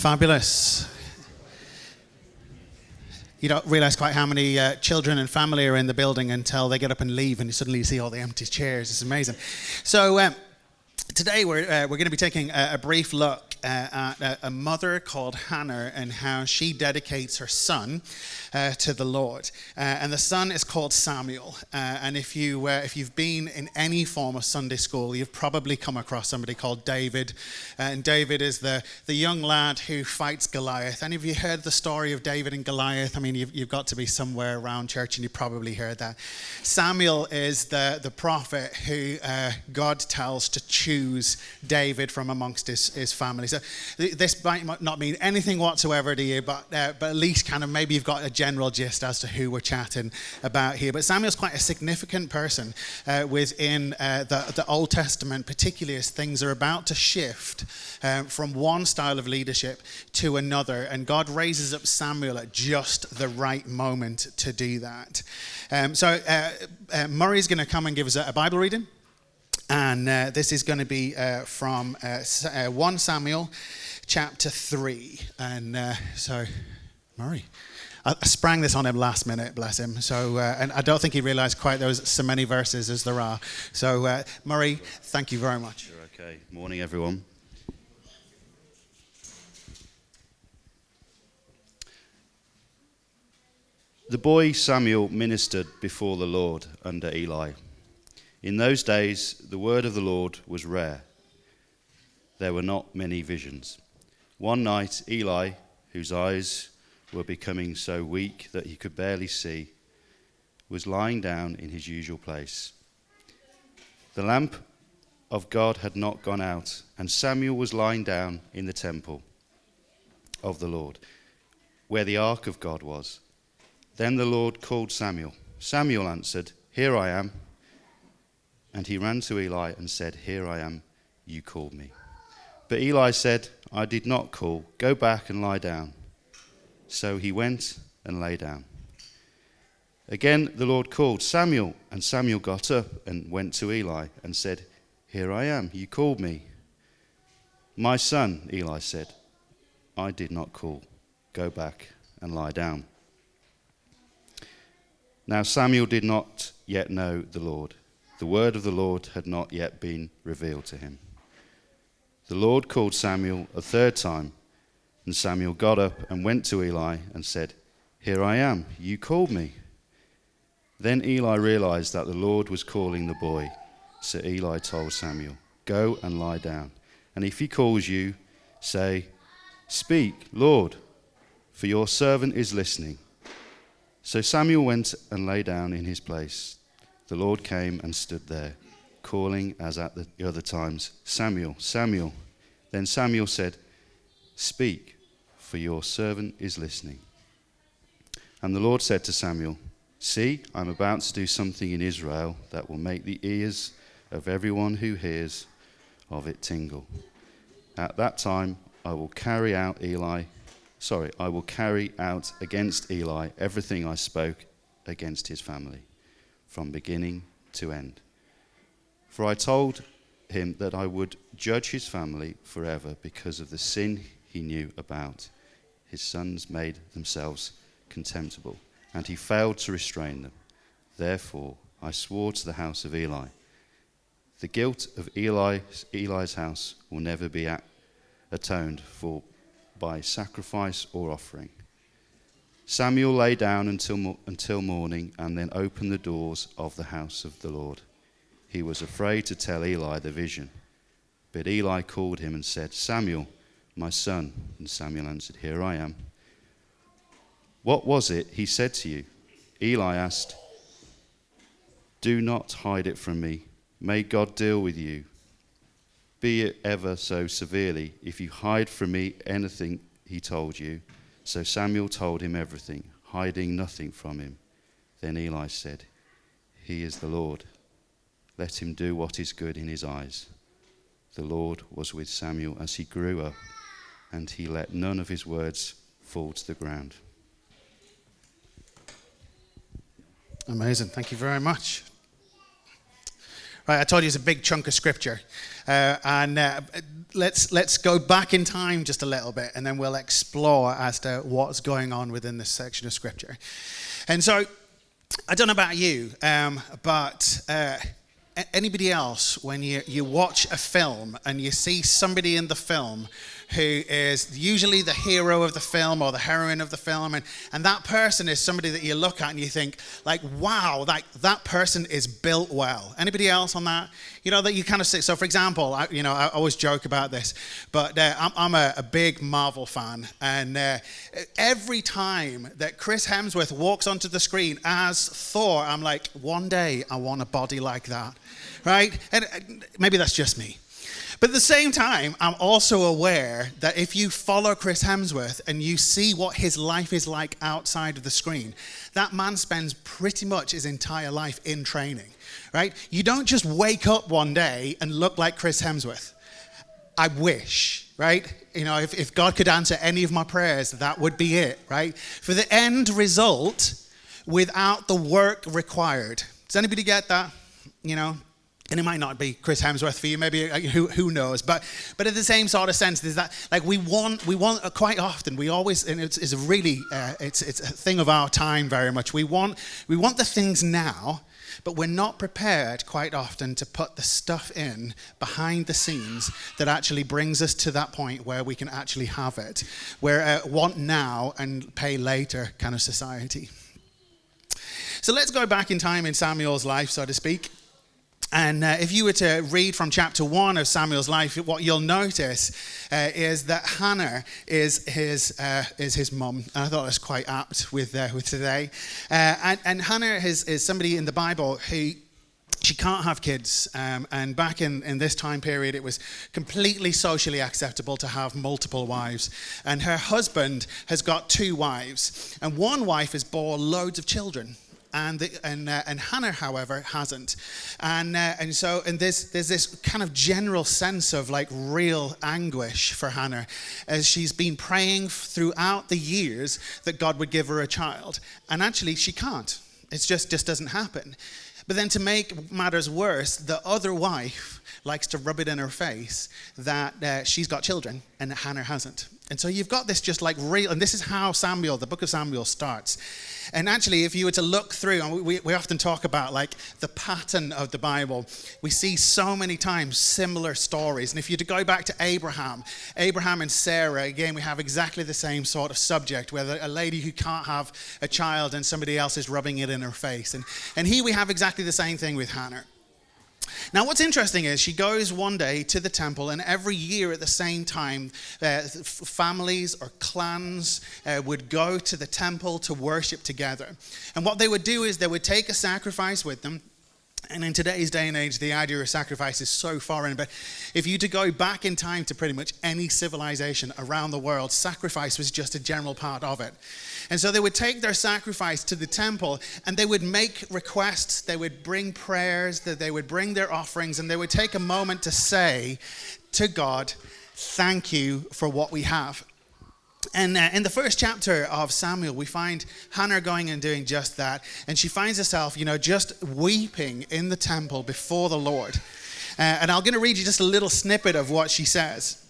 Fabulous. You don't realize quite how many children and family are in the building until they get up and leave, and you suddenly see all the empty chairs. It's amazing. So today we're going to be taking a brief look at a mother called Hannah and how she dedicates her son to the Lord. And the son is called Samuel. And if you've been in any form of Sunday school, you've probably come across somebody called David. And David is the young lad who fights Goliath. Any of you heard the story of David and Goliath? I mean, you've got to be somewhere around church and you probably heard that. Samuel is the prophet who God tells to choose David from amongst his family. So this might not mean anything whatsoever to you, but at least kind of maybe you've got a general gist as to who we're chatting about here. But Samuel's quite a significant person within the Old Testament, particularly as things are about to shift from one style of leadership to another. And God raises up Samuel at just the right moment to do that. So Murray's going to come and give us a Bible reading. And this is going to be from 1 Samuel chapter 3. And so, Murray, I sprang this on him last minute, bless him. So, and I don't think he realized quite there was so many verses as there are. So, Murray, thank you very much. You're okay. Morning, everyone. The boy Samuel ministered before the Lord under Eli. In those days, the word of the Lord was rare. There were not many visions. One night, Eli, whose eyes were becoming so weak that he could barely see, was lying down in his usual place. The lamp of God had not gone out, and Samuel was lying down in the temple of the Lord, where the ark of God was. Then the Lord called Samuel. Samuel answered, "Here I am." And he ran to Eli and said, "Here I am, you called me." But Eli said, "I did not call. Go back and lie down." So he went and lay down. Again the Lord called, "Samuel." And Samuel got up and went to Eli and said, "Here I am, you called me." "My son," Eli said, "I did not call. Go back and lie down." Now Samuel did not yet know the Lord. The word of the Lord had not yet been revealed to him. The Lord called Samuel a third time, and Samuel got up and went to Eli and said, "Here I am, you called me." Then Eli realized that the Lord was calling the boy. So Eli told Samuel, "Go and lie down. And if he calls you, say, 'Speak, Lord, for your servant is listening.'" So Samuel went and lay down in his place. The Lord came and stood there, calling as at the other times, "Samuel, Samuel." Then Samuel said, "Speak, for your servant is listening." And the Lord said to Samuel, "See, I'm about to do something in Israel that will make the ears of everyone who hears of it tingle. At that time I will carry out against Eli everything I spoke against his family, from beginning to end. For I told him that I would judge his family forever because of the sin he knew about. His sons made themselves contemptible, and he failed to restrain them. Therefore I swore to the house of Eli, the guilt of Eli's house will never be atoned for by sacrifice or offering. Samuel lay down until morning and then opened the doors of the house of the Lord. He was afraid to tell Eli the vision. But Eli called him and said, "Samuel, my son." And Samuel answered, "Here I am." "What was it he said to you?" Eli asked. "Do not hide it from me. May God deal with you, be it ever so severely, if you hide from me anything he told you." So Samuel told him everything, hiding nothing from him. Then Eli said, "He is the Lord. Let him do what is good in his eyes." The Lord was with Samuel as he grew up, and he let none of his words fall to the ground. Amazing. Thank you very much. Right, I told you it's a big chunk of scripture. Let's go back in time just a little bit, and then we'll explore as to what's going on within this section of scripture. And so, I don't know about you, but anybody else, when you watch a film and you see somebody in the film who is usually the hero of the film or the heroine of the film, and that person is somebody that you look at and you think, like, wow, that person is built well. Anybody else on that? You know, that you kind of say, so for example, I always joke about this, but I'm a big Marvel fan, and every time that Chris Hemsworth walks onto the screen as Thor, I'm like, one day I want a body like that, right? And maybe that's just me. But at the same time, I'm also aware that if you follow Chris Hemsworth and you see what his life is like outside of the screen, that man spends pretty much his entire life in training, right? You don't just wake up one day and look like Chris Hemsworth. I wish, right? You know, if God could answer any of my prayers, that would be it, right? For the end result, without the work required. Does anybody get that? You know? And it might not be Chris Hemsworth for you, maybe who knows? But in the same sort of sense, there's that, like, we want quite often, we always, and it's a really it's a thing of our time very much. We want the things now, but we're not prepared quite often to put the stuff in behind the scenes that actually brings us to that point where we can actually have it. We're want now and pay later kind of society. So let's go back in time in Samuel's life, so to speak. And if you were to read from chapter 1 of Samuel's life, what you'll notice is that Hannah is his mum. And I thought that's quite apt with today. And Hannah is somebody in the Bible who, she can't have kids. And back in this time period, it was completely socially acceptable to have multiple wives. And her husband has got 2 wives. And one wife has bore loads of children. And Hannah, however, hasn't. And so there's this kind of general sense of like real anguish for Hannah as she's been praying throughout the years that God would give her a child. And actually she can't. It just doesn't happen. But then to make matters worse, the other wife likes to rub it in her face that she's got children and Hannah hasn't. And so you've got this just like real, and this is how the book of Samuel starts. And actually, if you were to look through, and we often talk about like the pattern of the Bible, we see so many times similar stories. And if you were to go back to Abraham and Sarah, again, we have exactly the same sort of subject, where a lady who can't have a child and somebody else is rubbing it in her face. And here we have exactly the same thing with Hannah. Now, what's interesting is she goes one day to the temple, and every year at the same time, families or clans would go to the temple to worship together. And what they would do is they would take a sacrifice with them. And in today's day and age, the idea of sacrifice is so foreign. But if you to go back in time to pretty much any civilization around the world, sacrifice was just a general part of it. And so they would take their sacrifice to the temple, and they would make requests, they would bring prayers, that they would bring their offerings, and they would take a moment to say to God, thank you for what we have. And in the first chapter of Samuel, we find Hannah going and doing just that. And she finds herself, just weeping in the temple before the Lord. And I'm going to read you just a little snippet of what she says.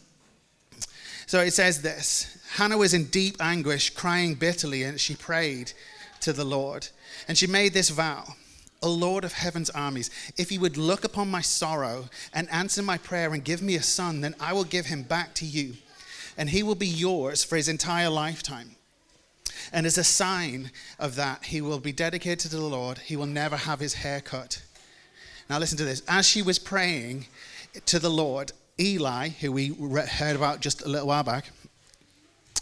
So it says this: Hannah was in deep anguish, crying bitterly, and she prayed to the Lord. And she made this vow: O Lord of heaven's armies, if you would look upon my sorrow and answer my prayer and give me a son, then I will give him back to you. And he will be yours for his entire lifetime. And as a sign of that, he will be dedicated to the Lord. He will never have his hair cut. Now listen to this. As she was praying to the Lord, Eli, who we heard about just a little while back,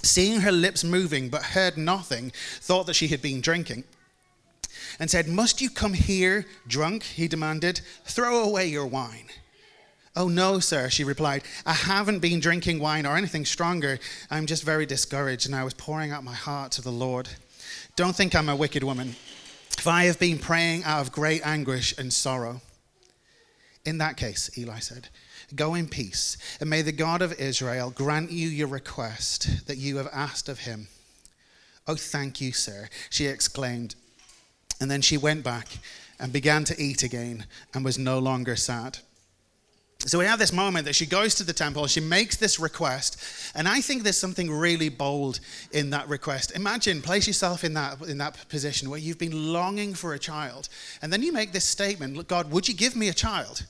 seeing her lips moving but heard nothing, thought that she had been drinking, and said, "Must you come here drunk?" he demanded. "Throw away your wine." "Oh, no, sir," she replied. "I haven't been drinking wine or anything stronger. I'm just very discouraged, and I was pouring out my heart to the Lord. Don't think I'm a wicked woman, for I have been praying out of great anguish and sorrow." "In that case," Eli said, "go in peace, and may the God of Israel grant you your request that you have asked of him." "Oh, thank you, sir," she exclaimed. And then she went back and began to eat again and was no longer sad. So we have this moment that she goes to the temple, she makes this request, and I think there's something really bold in that request. Imagine, place yourself in that position where you've been longing for a child, and then you make this statement, "Look, God, would you give me a child?"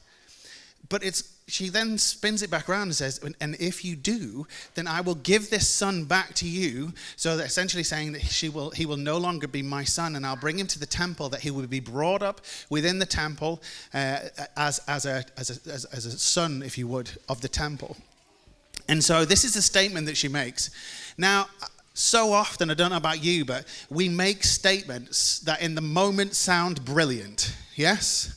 But she then spins it back around and says, "And if you do, then I will give this son back to you." So they're essentially saying that he will no longer be my son, and I'll bring him to the temple, that he will be brought up within the temple as a son, if you would, of the temple. And so this is a statement that she makes. Now, so often, I don't know about you, but we make statements that in the moment sound brilliant. Yes?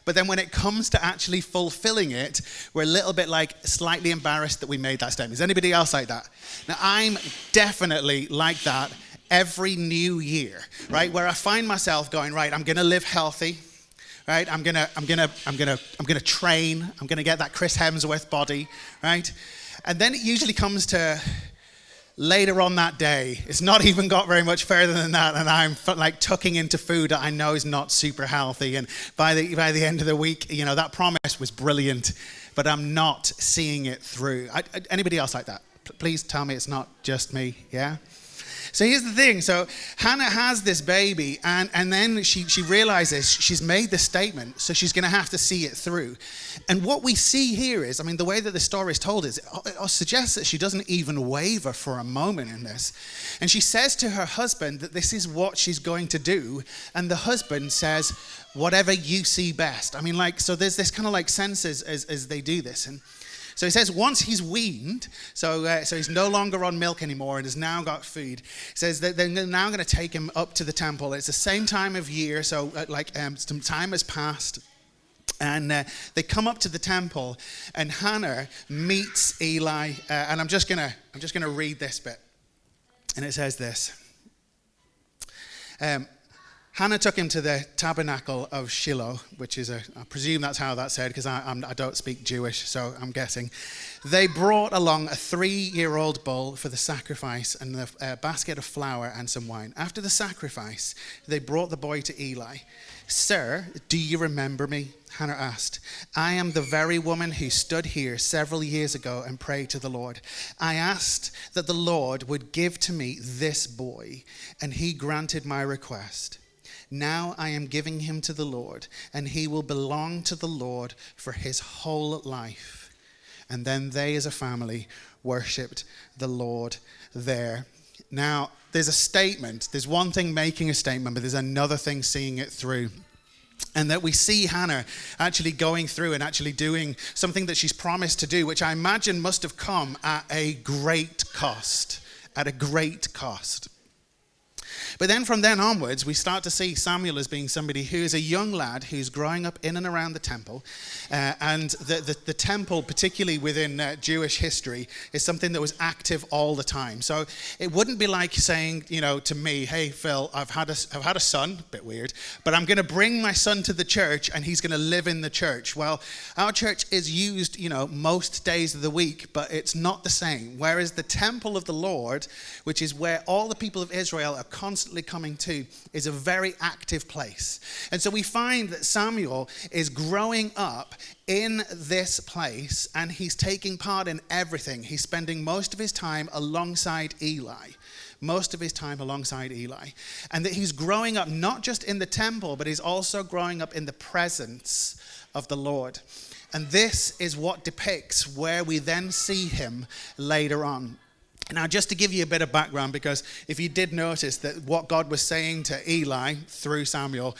But then when it comes to actually fulfilling it, we're a little bit like slightly embarrassed that we made that statement. Is anybody else like that? Now, I'm definitely like that every new year, right? Where I find myself going, right, I'm going to live healthy, right? I'm going to train. I'm going to get that Chris Hemsworth body, right? And then it usually comes to later on that day. It's not even got very much further than that, and I'm like tucking into food that I know is not super healthy. And by the end of the week, that promise was brilliant, but I'm not seeing it through. Anybody else like that? Please tell me it's not just me. Yeah. So here's the thing. So Hannah has this baby, and then she realizes she's made this statement, so she's going to have to see it through. And what we see here is, the way that the story is told is, it suggests that she doesn't even waver for a moment in this. And she says to her husband that this is what she's going to do, and the husband says, "Whatever you see best." So there's this kind of like sense as they do this. And so he says once he's weaned, so he's no longer on milk anymore and has now got food. He says that they're now going to take him up to the temple. It's the same time of year, so some time has passed. And they come up to the temple, and Hannah meets Eli. And I'm just gonna read this bit, and it says this. Hannah took him to the tabernacle of Shiloh, which is I presume that's how that's said, because I don't speak Jewish, so I'm guessing. They brought along a 3-year-old bull for the sacrifice and a basket of flour and some wine. After the sacrifice, they brought the boy to Eli. "Sir, do you remember me?" Hannah asked. "I am the very woman who stood here several years ago and prayed to the Lord. I asked that the Lord would give to me this boy, and he granted my request. Now I am giving him to the Lord, and he will belong to the Lord for his whole life." And then they as a family worshipped the Lord there. Now, there's a statement. There's one thing making a statement, but there's another thing seeing it through. And that we see Hannah actually going through and actually doing something that she's promised to do, which I imagine must have come at a great cost. At a great cost. But then from then onwards, we start to see Samuel as being somebody who is a young lad who's growing up in and around the temple. And the temple, particularly within Jewish history, is something that was active all the time. So it wouldn't be like saying, to me, "Hey, Phil, I've had a son," a bit weird, "but I'm going to bring my son to the church and he's going to live in the church." Well, our church is used, most days of the week, but it's not the same. Whereas the temple of the Lord, which is where all the people of Israel are constantly coming to, is a very active place. And so we find that Samuel is growing up in this place, and he's taking part in everything. He's spending most of his time alongside Eli. And that he's growing up not just in the temple, but he's also growing up in the presence of the Lord. And this is what depicts where we then see him later on. Now, just to give you a bit of background, because if you did notice that what God was saying to Eli through Samuel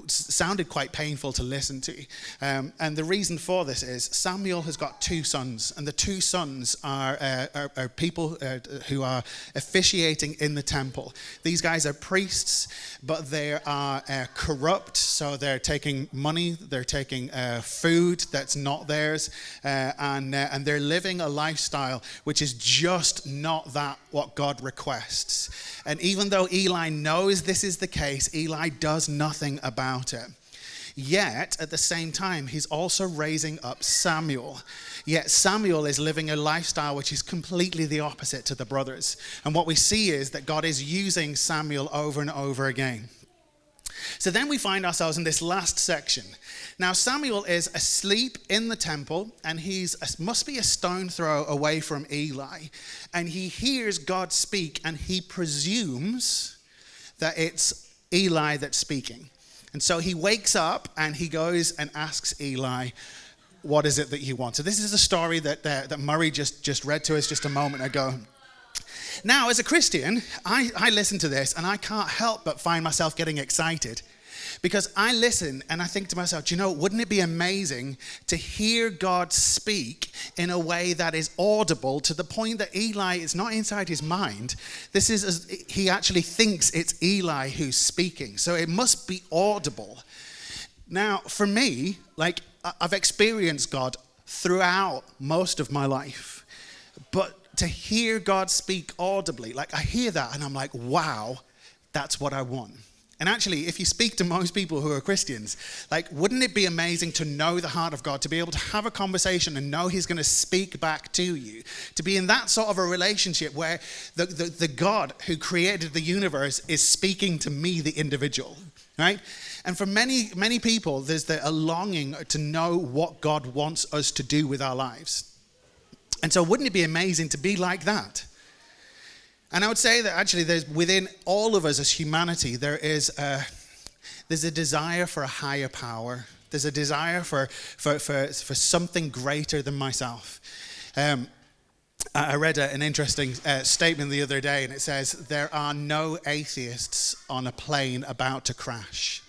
sounded quite painful to listen to. And the reason for this is Samuel has got 2 sons, and the 2 sons are people who are officiating in the temple. These guys are priests, but they are corrupt, so they're taking money, they're taking food that's not theirs, and they're living a lifestyle which is just not that what God requests. And even though Eli knows this is the case, Eli does nothing about it. Yet, at the same time, he's also raising up Samuel. Yet Samuel is living a lifestyle which is completely the opposite to the brothers. And what we see is that God is using Samuel over and over again. So then we find ourselves in this last section. Now Samuel is asleep in the temple, and must be a stone throw away from Eli. And he hears God speak, and he presumes that it's Eli that's speaking. And so he wakes up and he goes and asks Eli, what is it that you want? So this is a story that Murray just read to us just a moment ago. Now, as a Christian, I listen to this and I can't help but find myself getting excited, because I listen and I think to myself, do you know, wouldn't it be amazing to hear God speak in a way that is audible, to the point that Eli is not inside his mind. He actually thinks it's Eli who's speaking. So it must be audible. Now, for me, like, I've experienced God throughout most of my life, but to hear God speak audibly, like, I hear that and I'm like, wow, that's what I want. And actually, if you speak to most people who are Christians, like, wouldn't it be amazing to know the heart of God, to be able to have a conversation and know he's going to speak back to you, to be in that sort of a relationship where the God who created the universe is speaking to me, the individual, right? And for many, many people, there's a longing to know what God wants us to do with our lives. And so wouldn't it be amazing to be like that? And I would say that actually there's, within all of us as humanity, there's a desire for a higher power. There's a desire for something greater than myself. I read an interesting statement the other day, and it says, there are no atheists on a plane about to crash.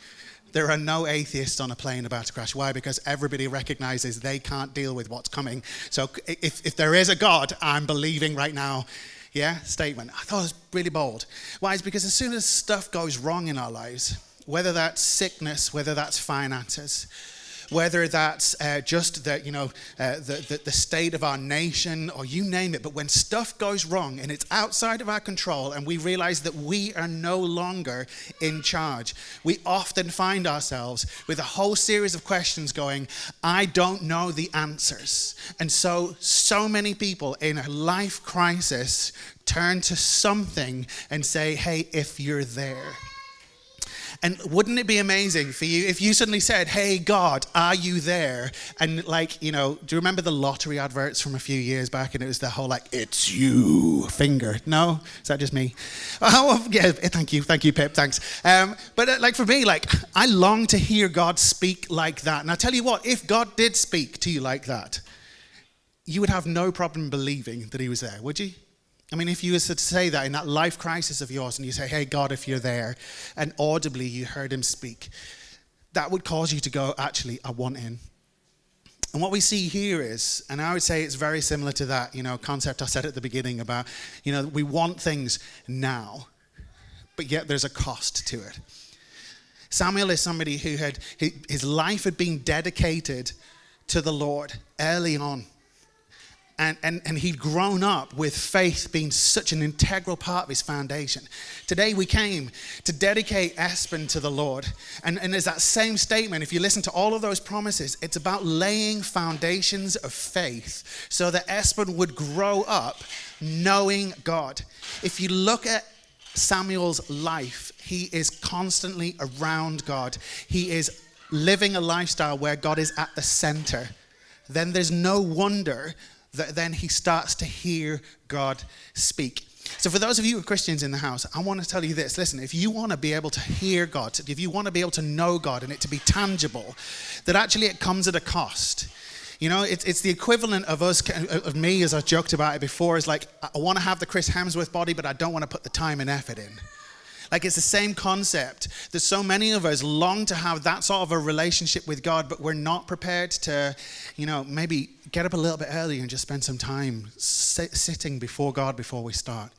There are no atheists on a plane about to crash. Why? Because everybody recognizes they can't deal with what's coming. So if there is a God, I'm believing right now. Yeah, statement. I thought it was really bold. Why? It's because as soon as stuff goes wrong in our lives, whether that's sickness, whether that's finances, whether that's just the state of our nation, or you name it, but when stuff goes wrong and it's outside of our control and we realize that we are no longer in charge, we often find ourselves with a whole series of questions going, I don't know the answers. And so many people in a life crisis turn to something and say, hey, if you're there. And wouldn't it be amazing for you if you suddenly said, hey, God, are you there? And like, you know, do you remember the lottery adverts from a few years back? And it was the whole like, it's you finger. No? Is that just me? Oh, yeah, thank you, Pip, thanks. But like for me, like, I long to hear God speak like that. And I tell you what, if God did speak to you like that, you would have no problem believing that he was there, would you? I mean, if you were to say that in that life crisis of yours and you say, hey, God, if you're there, and audibly you heard him speak, that would cause you to go, actually, I want in. And what we see here is, and I would say it's very similar to that, you know, concept I said at the beginning about, you know, we want things now, but yet there's a cost to it. Samuel is somebody who his life had been dedicated to the Lord early on. And he'd grown up with faith being such an integral part of his foundation. Today we came to dedicate Espen to the Lord. And there's that same statement. If you listen to all of those promises, it's about laying foundations of faith so that Espen would grow up knowing God. If you look at Samuel's life, he is constantly around God. He is living a lifestyle where God is at the center. Then there's no wonder that then he starts to hear God speak. So for those of you who are Christians in the house, I want to tell you this. Listen, if you want to be able to hear God, if you want to be able to know God and it to be tangible, that actually it comes at a cost. You know, it's the equivalent of me, as I joked about it before, is like, I want to have the Chris Hemsworth body, but I don't want to put the time and effort in. Like, it's the same concept. There's so many of us long to have that sort of a relationship with God, but we're not prepared to, you know, maybe get up a little bit earlier and just spend some time sitting before God before we start.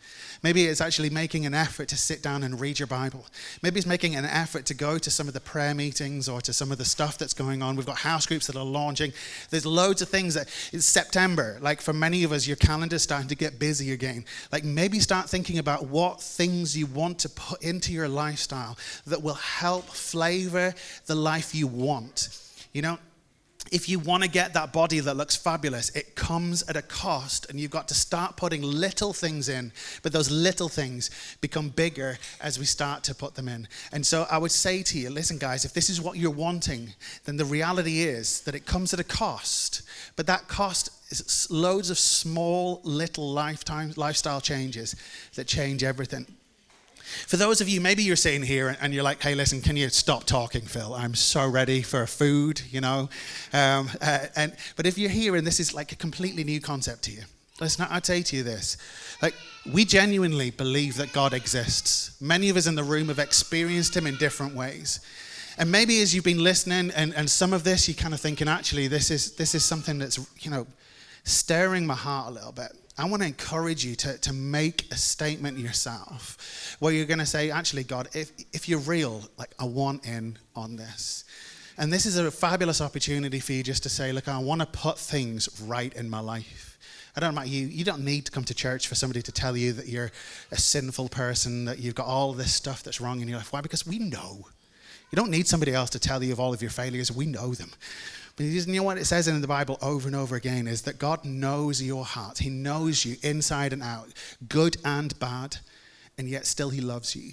Maybe it's actually making an effort to sit down and read your Bible. Maybe it's making an effort to go to some of the prayer meetings or to some of the stuff that's going on. We've got house groups that are launching. There's loads of things that it's September. Like for many of us, your calendar's starting to get busy again. Like maybe start thinking about what things you want to put into your lifestyle that will help flavor the life you want. You know, if you want to get that body that looks fabulous, it comes at a cost, and you've got to start putting little things in, but those little things become bigger as we start to put them in. And so I would say to you, listen guys, if this is what you're wanting, then the reality is that it comes at a cost, but that cost is loads of small little lifestyle changes that change everything. For those of you, maybe you're sitting here and you're like, hey, listen, can you stop talking, Phil? I'm so ready for food, you know. But if you're here and this is like a completely new concept to you, listen, I'd say to you this. Like, we genuinely believe that God exists. Many of us in the room have experienced him in different ways. And maybe as you've been listening and some of this, you're kind of thinking, actually, this is something that's, you know, stirring my heart a little bit. I want to encourage you to make a statement yourself where you're going to say, actually, God, if you're real, like, I want in on this. And this is a fabulous opportunity for you just to say, look, I want to put things right in my life. I don't know about you. You don't need to come to church for somebody to tell you that you're a sinful person, that you've got all this stuff that's wrong in your life. Why? Because we know. You don't need somebody else to tell you of all of your failures. We know them. But you know what it says in the Bible over and over again is that God knows your heart. He knows you inside and out, good and bad, and yet still he loves you.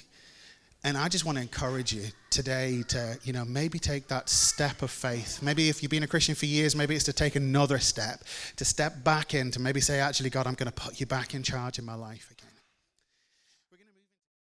And I just want to encourage you today to, you know, maybe take that step of faith. Maybe if you've been a Christian for years, maybe it's to take another step, to step back in, to maybe say, actually, God, I'm going to put you back in charge in my life again.